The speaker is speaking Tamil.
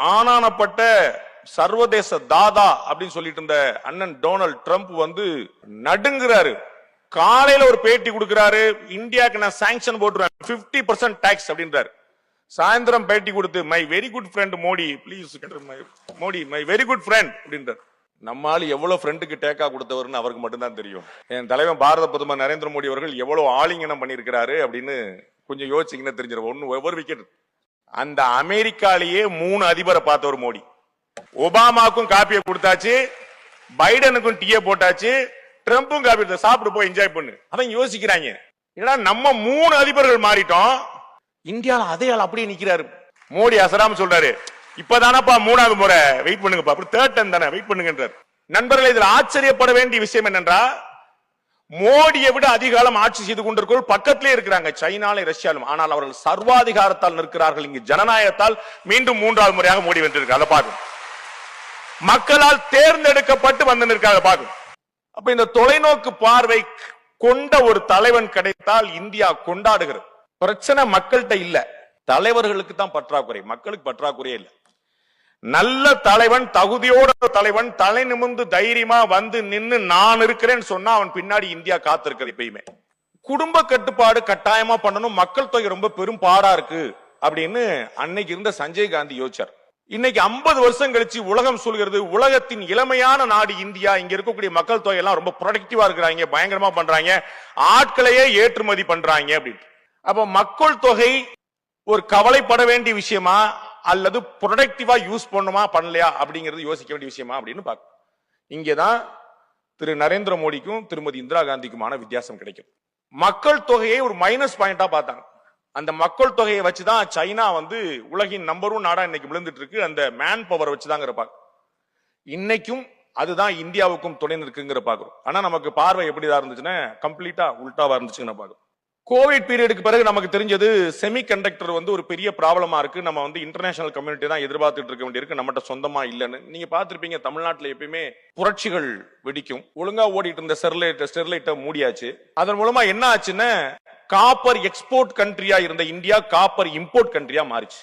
ஆனானப்பட்ட சர்வதேச தாதா அப்படின்னு சொல்லிட்டு இருந்த அண்ணன் டொனால்ட் ட்ரம்ப் வந்து நடுங்குறாரு. காலையில ஒரு பேட்டி கொடுக்கிறாரு, இந்தியாவுக்கு நான் சாங்ஷன் போட்டுருவேன் 50% டாக்ஸ் அப்படின்றாரு. சாயந்தரம் பேட்டி கொடுத்து my very good friend Modi please Modi my very good friend அப்படின்றார். நம்மால் எவ்வளவு ஃப்ரெண்டுக்கு டேக்கா கொடுத்தவர்னு அவருக்கு மட்டும்தான் தெரியும். என் தலைவன் பாரத பிரதமர் நரேந்திர மோடி அவர்கள் எவ்வளவு ஆலிங்கனம் பண்ணியிருக்கிறாரு அப்படின்னு கொஞ்சம் யோசிச்சீங்கன்னா தெரிஞ்சிடும். ஒவ்வொரு விக்கெட் அந்த அமெரிக்காலேயே 3 அதிபரை பார்த்தவர் மோடி. ஒபாமாவுக்கும் காப்பியை கொடுத்தாச்சு, பைடனுக்கும் டீயை போட்டாச்சு, ட்ரம்பும் காப்பி சாப்பிட்டு போய் என்ஜாய் பண்ணு. அவன் யோசிக்கிறாங்க, ஏன்னா நம்ம 3 அதிபர்கள் மாறிட்டோம், இந்தியால அதே ஆள் அப்படியே நிக்கிறாரு. மோடி அசராம சொல்றாரு, இப்பதானப்பா 3வது முறை, வெயிட் பண்ணுங்கப்பா, அப்படி 3rd டைம் தானே வெயிட் பண்ணுங்கன்றார். நண்பர்கள், இதில் ஆச்சரியப்பட வேண்டிய விஷயம் என்னன்றா, மோடியை விட அதிக காலம் ஆட்சி செய்து கொண்டிருக்கிற பக்கத்திலே இருக்கிறாங்க, சைனாலும் ரஷ்யாலும். ஆனால் அவர்கள் சர்வாதிகாரத்தால் நிற்கிறார்கள். இங்கு ஜனநாயகத்தால் மீண்டும் 3வது முறையாக மோடி வென்றிருக்காங்க. அதை பார்க்கும், மக்களால் தேர்ந்தெடுக்கப்பட்டு வந்து நிற்காங்க பார்க்கும். அப்ப இந்த தொலைநோக்கு பார்வை கொண்ட ஒரு தலைவன் கிடைத்தால் இந்தியா கொண்டாடுகிறது. பிரச்சனை மக்கள்கிட்ட இல்ல, தலைவர்களுக்கு தான் பற்றாக்குறை, மக்களுக்கு பற்றாக்குறையே இல்ல. நல்ல தலைவன், தகுதியோட தலைவன், தலை நிமிர்ந்து தைரியமா வந்து நின்னு நான் இருக்கிறேன்னு சொன்னா அவன் பின்னாடி இந்தியா காத்திருக்கிறது. எப்பயுமே குடும்ப கட்டுப்பாடு கட்டாயமா பண்ணணும், மக்கள் தொகை ரொம்ப பெரும் பாடா இருக்கு அப்படின்னு அன்னைக்கு இருந்த சஞ்சய் காந்தி யோசிச்சார். இன்னைக்கு 50 வருஷம் கழிச்சு உலகம் சொல்கிறது, உலகத்தின் இளமையான நாடு இந்தியா. இங்க இருக்கக்கூடிய மக்கள் தொகை எல்லாம் ரொம்ப ப்ரொடக்டிவா இருக்கிறாங்க, பயங்கரமா பண்றாங்க, ஆட்களையே ஏற்றுமதி பண்றாங்க அப்படின்னு. அப்ப மக்கள் தொகை ஒரு கவலைப்பட வேண்டிய விஷயமா அல்லது ப்ரொடக்டிவா யூஸ் பண்ணுமா பண்ணலையா அப்படிங்கிறது யோசிக்க வேண்டிய விஷயமா அப்படின்னு பார்க்க. இங்கதான் திரு நரேந்திர மோடிக்கும் திருமதி இந்திரா காந்திக்குமான வித்தியாசம் கிடைக்கும். மக்கள் தொகையை ஒரு மைனஸ் பாயிண்டா பார்த்தாங்க. அந்த மக்கள் தொகையை வச்சுதான் சைனா வந்து உலகின் நம்பர் 1 நாடா இன்னைக்கு விழுந்துட்டு இருக்கு. அந்த மேன் பவர் வச்சுதாங்க இருப்பாங்க. இன்னைக்கும் அதுதான் இந்தியாவுக்கும் துணை நிற்குங்கிற பாக்குறோம். ஆனா நமக்கு பார்வை எப்படிதான் இருந்துச்சுன்னா கம்ப்ளீட்டா உல்டாவா இருந்துச்சுன்னு பாக்குறோம். கோவிட் பீரியடுக்கு பிறகு நமக்கு தெரிஞ்சது செமி கண்டக்டர் வந்து ஒரு பெரிய ப்ராப்ளமா இருக்கு. நம்ம வந்து இன்டர்நேஷனல் கம்யூனிட்டி தான் எதிர்பார்த்துட்டு இருக்க வேண்டியிருக்கு, நம்மகிட்ட சொந்தமா இல்லைன்னு. நீங்க பாத்திருப்பீங்க, தமிழ்நாட்டில் எப்பயுமே புரட்சிகள் வெடிக்கும். ஒழுங்கா ஓடிட்டு இருந்த ஸ்டெர்லைட்டை மூடியாச்சு. அதன் மூலமா என்ன ஆச்சுன்னா, காப்பர் எக்ஸ்போர்ட் கண்ட்ரியா இருந்த இந்தியா காப்பர் இம்போர்ட் கண்ட்ரியா மாறிச்சு.